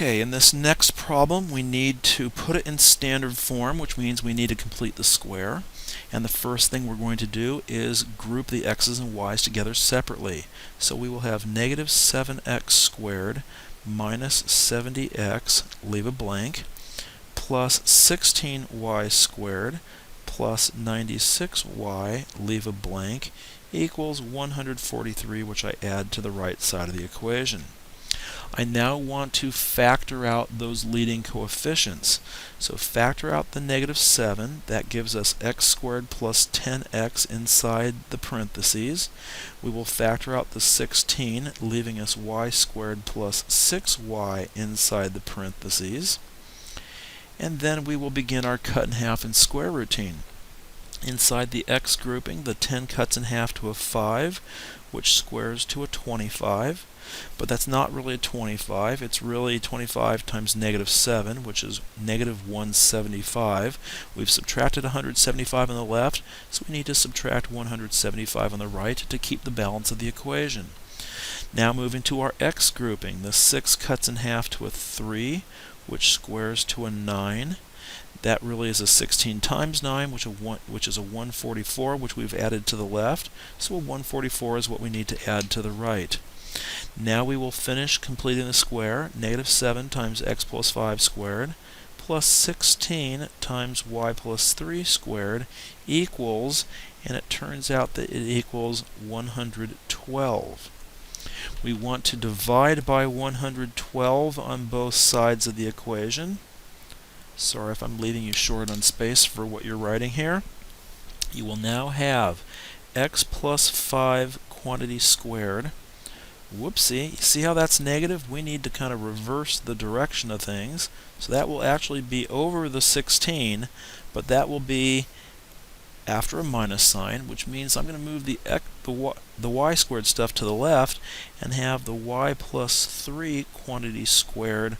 Okay, in this next problem we need to put it in standard form, which means we need to complete the square. And the first thing we're going to do is group the x's and y's together separately. So we will have negative 7x squared minus 70x, leave a blank, plus 16y squared plus 96y, leave a blank, equals 143, which I add to the right side of the equation. I now want to factor out those leading coefficients. So factor out the negative 7. That gives us x squared plus 10x inside the parentheses. We will factor out the 16, leaving us y squared plus 6y inside the parentheses. And then we will begin our cut in half and square routine. Inside the x grouping, the 10 cuts in half to a 5, which squares to a 25. But that's not really a 25, it's really 25 times negative 7, which is negative 175. We've subtracted 175 on the left, so we need to subtract 175 on the right to keep the balance of the equation. Now moving to our x grouping, the 6 cuts in half to a 3, which squares to a 9. That really is a 16 times 9, which is a 144, which we've added to the left. So a 144 is what we need to add to the right. Now we will finish completing the square. Negative 7 times x plus 5 squared plus 16 times y plus 3 squared equals, and it turns out that it equals 112. We want to divide by 112 on both sides of the equation. Sorry if I'm leaving you short on space for what you're writing here. You will now have x plus 5 quantity squared. Whoopsie, see how that's negative? We need to kind of reverse the direction of things. So that will actually be over the 16, but that will be after a minus sign, which means I'm going to move the y squared stuff to the left and have the y plus 3 quantity squared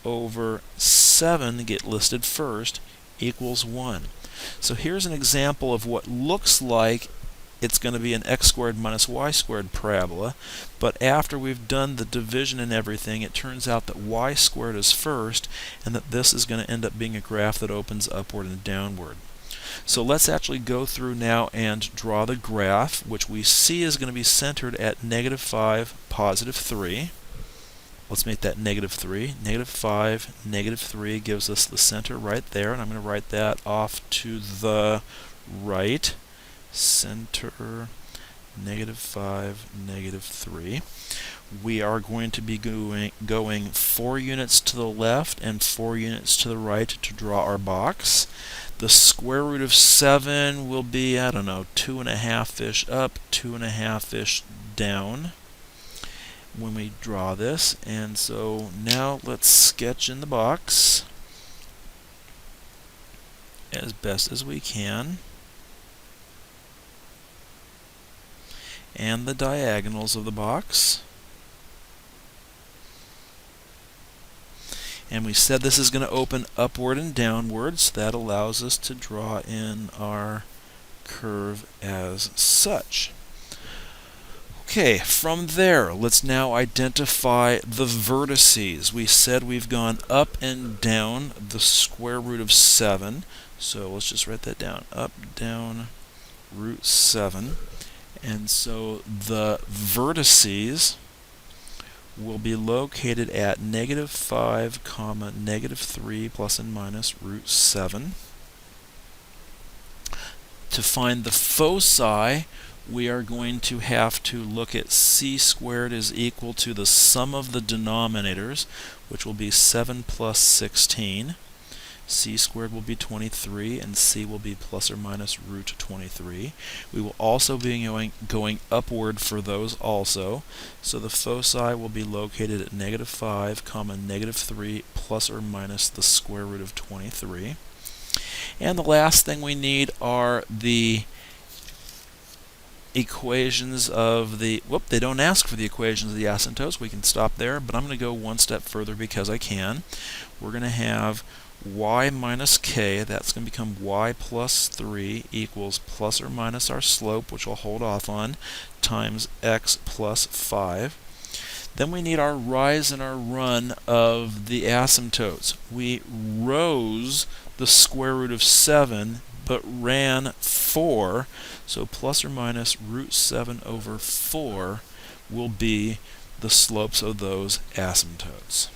over 7 get listed first equals 1. So here's an example of what looks like it's going to be an x squared minus y squared parabola, but after we've done the division and everything, it turns out that y squared is first, and that this is going to end up being a graph that opens upward and downward. So let's actually go through now and draw the graph, which we see is going to be centered at negative 5, positive 3. Let's make that negative 3. Negative 5, negative 3 gives us the center right there, and I'm going to write that off to the right. Center, negative 5, negative 3. We are going to be going 4 units to the left and 4 units to the right to draw our box. The square root of 7 will be, I don't know, 2.5-ish up, 2.5-ish down when we draw this. And so now let's sketch in the box as best as we can, and the diagonals of the box. And we said this is going to open upward and downward, so that allows us to draw in our curve as such. Okay, from there, let's now identify the vertices. We said we've gone up and down the square root of 7, so let's just write that down. Up, down, root 7. And so the vertices will be located at negative 5, comma, negative 3, plus and minus root 7. To find the foci, we are going to have to look at c squared is equal to the sum of the denominators, which will be 7 plus 16. C squared will be 23, and c will be plus or minus root 23. We will also be going upward for those also. So the foci will be located at negative 5, comma, negative 3, plus or minus the square root of 23. And the last thing we need are the equations of the, they don't ask for the equations of the asymptotes. We can stop there, but I'm going to go one step further because I can. We're going to have y minus k, that's going to become y plus 3 equals plus or minus our slope, which I'll hold off on, times x plus 5. Then we need our rise and our run of the asymptotes. We rose the square root of 7, but ran 4, so plus or minus root 7 over 4 will be the slopes of those asymptotes.